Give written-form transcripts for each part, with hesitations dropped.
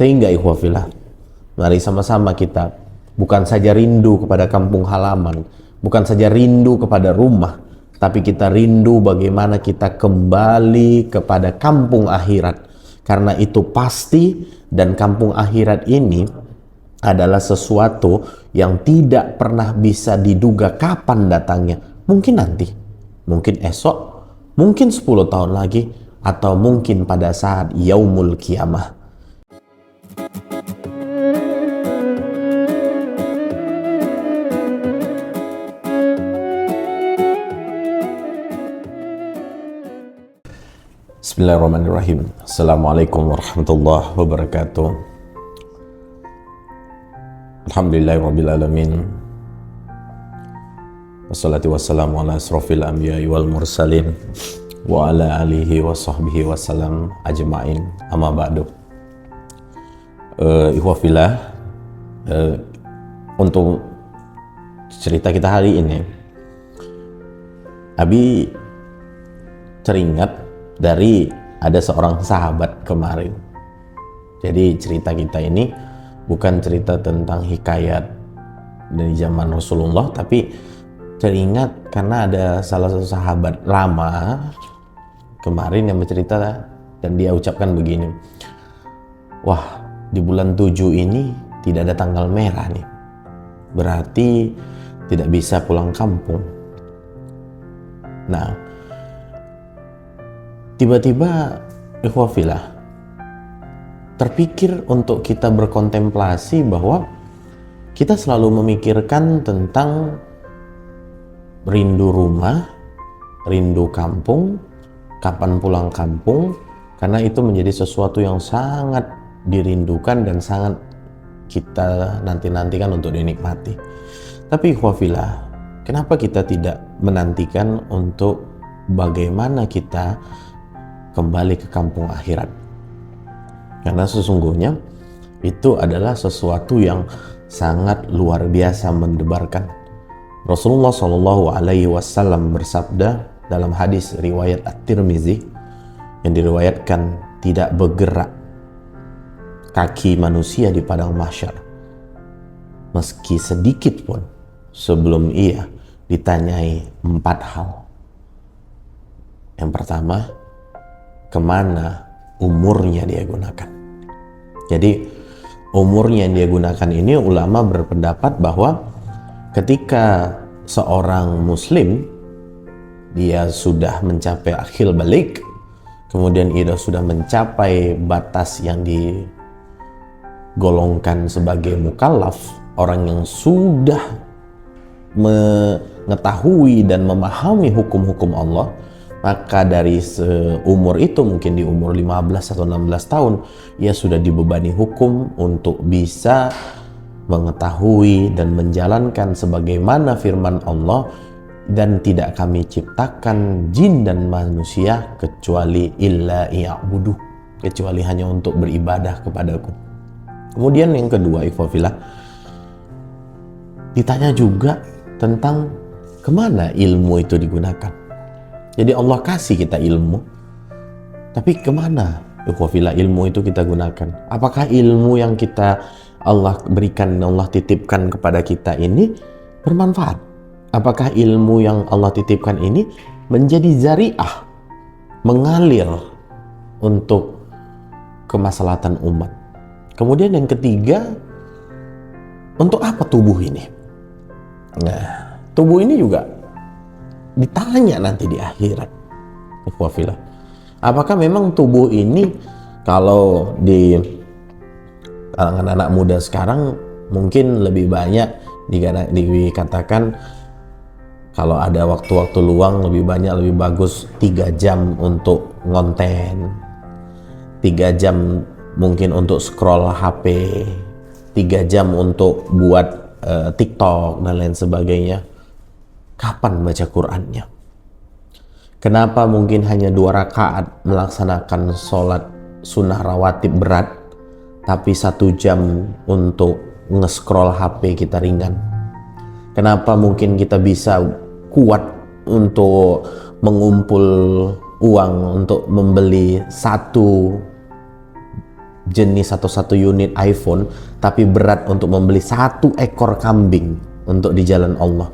Sehingga ikhwafillah, mari sama-sama kita bukan saja rindu kepada kampung halaman, bukan saja rindu kepada rumah, tapi kita rindu bagaimana kita kembali kepada kampung akhirat. Karena itu pasti, dan kampung akhirat ini adalah sesuatu yang tidak pernah bisa diduga kapan datangnya. Mungkin nanti, mungkin esok, mungkin 10 tahun lagi, atau mungkin pada saat yaumul kiamah. Bismillahirrahmanirrahim. Assalamualaikum warahmatullahi wabarakatuh. Alhamdulillahirrabbilalamin. Wassalatu wassalamu ala asrafil anbiya'i wal mursalin wa ala alihi wa sahbihi wasallam ajma'in, amma ba'du. Ikhwafillah, untuk cerita kita hari ini, Abi teringat dari ada seorang sahabat kemarin. Jadi cerita kita ini bukan cerita tentang hikayat dari zaman Rasulullah, tapi teringat karena ada salah satu sahabat lama kemarin yang bercerita, dan dia ucapkan begini, wah, di bulan 7 ini tidak ada tanggal merah nih, berarti tidak bisa pulang kampung. Nah, tiba-tiba ikhwafillah terpikir untuk kita berkontemplasi bahwa kita selalu memikirkan tentang rindu rumah, rindu kampung, kapan pulang kampung, karena itu menjadi sesuatu yang sangat dirindukan dan sangat kita nanti-nantikan untuk dinikmati. Tapi ikhwafillah, kenapa kita tidak menantikan untuk bagaimana kita kembali ke kampung akhirat? Karena sesungguhnya itu adalah sesuatu yang sangat luar biasa mendebarkan. Rasulullah Shallallahu Alaihi Wasallam bersabda dalam hadis riwayat At-Tirmizi yang diriwayatkan, tidak bergerak kaki manusia di padang mahsyar meski sedikit pun sebelum ia ditanyai 4 hal. Yang pertama, kemana umurnya dia gunakan. Jadi umurnya yang dia gunakan ini, ulama berpendapat bahwa ketika seorang muslim dia sudah mencapai akhil balik, kemudian ia sudah mencapai batas yang digolongkan sebagai mukallaf, orang yang sudah mengetahui dan memahami hukum-hukum Allah, maka dari seumur itu, mungkin di umur 15 atau 16 tahun, ia sudah dibebani hukum untuk bisa mengetahui dan menjalankan sebagaimana firman Allah, dan tidak kami ciptakan jin dan manusia kecuali illa i'budu, kecuali hanya untuk beribadah kepadaku. Kemudian yang kedua, ikhwafillah, ditanya juga tentang kemana ilmu itu digunakan. Jadi Allah kasih kita ilmu, tapi kemana ikhwafillah ilmu itu kita gunakan? Apakah ilmu yang Allah berikan, Allah titipkan kepada kita ini bermanfaat? Apakah ilmu yang Allah titipkan ini menjadi zari'ah, mengalir untuk kemaslahatan umat? Kemudian yang ketiga, untuk apa tubuh ini? Nah, tubuh ini juga ditanya nanti di akhirat. Ikhwafillah, apakah memang tubuh ini, kalau di kalangan anak muda sekarang mungkin lebih banyak dikatakan kalau ada waktu-waktu luang lebih banyak, lebih bagus 3 jam untuk ngonten, 3 jam mungkin untuk scroll HP, 3 jam untuk buat TikTok dan lain sebagainya. Kapan baca Qur'annya? Kenapa mungkin hanya 2 rakaat melaksanakan sholat sunnah rawatib berat, tapi 1 jam untuk nge-scroll HP kita ringan? Kenapa mungkin kita bisa kuat untuk mengumpul uang untuk membeli 1 jenis atau satu unit iPhone, tapi berat untuk membeli 1 ekor kambing untuk di jalan Allah.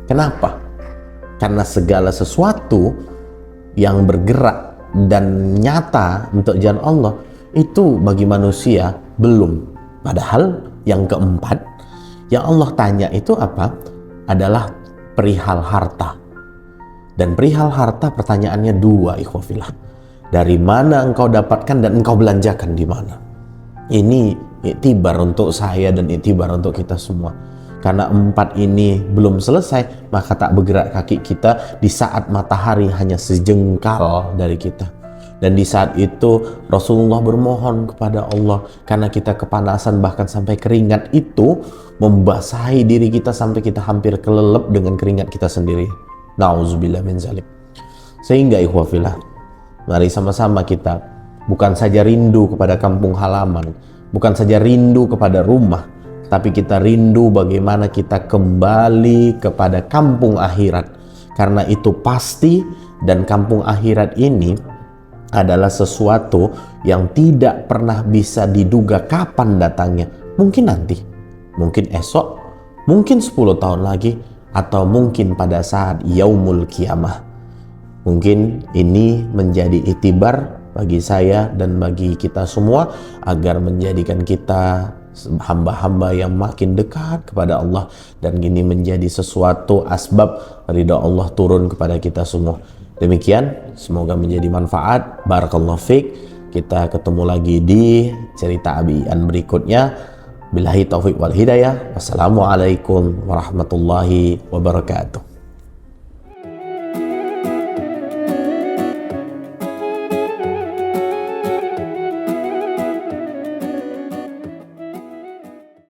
Kenapa? Karena segala sesuatu yang bergerak dan nyata untuk jalan Allah itu bagi manusia belum. Padahal yang keempat yang Allah tanya itu apa? Adalah perihal harta. Dan perihal harta pertanyaannya 2, ikhwafillah. Dari mana engkau dapatkan dan engkau belanjakan di mana? Ini iktibar untuk saya dan iktibar untuk kita semua. Karena 4 ini belum selesai, maka tak bergerak kaki kita di saat matahari hanya sejengkal dari kita. Dan di saat itu Rasulullah bermohon kepada Allah karena kita kepanasan bahkan sampai keringat itu membasahi diri kita sampai kita hampir kelelep dengan keringat kita sendiri. Nauzubillah min zalik. Sehingga ikhwafillah, mari sama-sama kita bukan saja rindu kepada kampung halaman, bukan saja rindu kepada rumah, tapi kita rindu bagaimana kita kembali kepada kampung akhirat. Karena itu pasti, dan kampung akhirat ini adalah sesuatu yang tidak pernah bisa diduga kapan datangnya. Mungkin nanti, mungkin esok, mungkin 10 tahun lagi, atau mungkin pada saat yaumul kiamah. Mungkin ini menjadi iktibar bagi saya dan bagi kita semua agar menjadikan kita hamba-hamba yang makin dekat kepada Allah, dan ini menjadi sesuatu asbab ridha Allah turun kepada kita semua. Demikian, semoga menjadi manfaat. Barakallahu fiik. Kita ketemu lagi di cerita Abi Ian berikutnya. Billahi taufiq wal hidayah. Wassalamualaikum warahmatullahi wabarakatuh.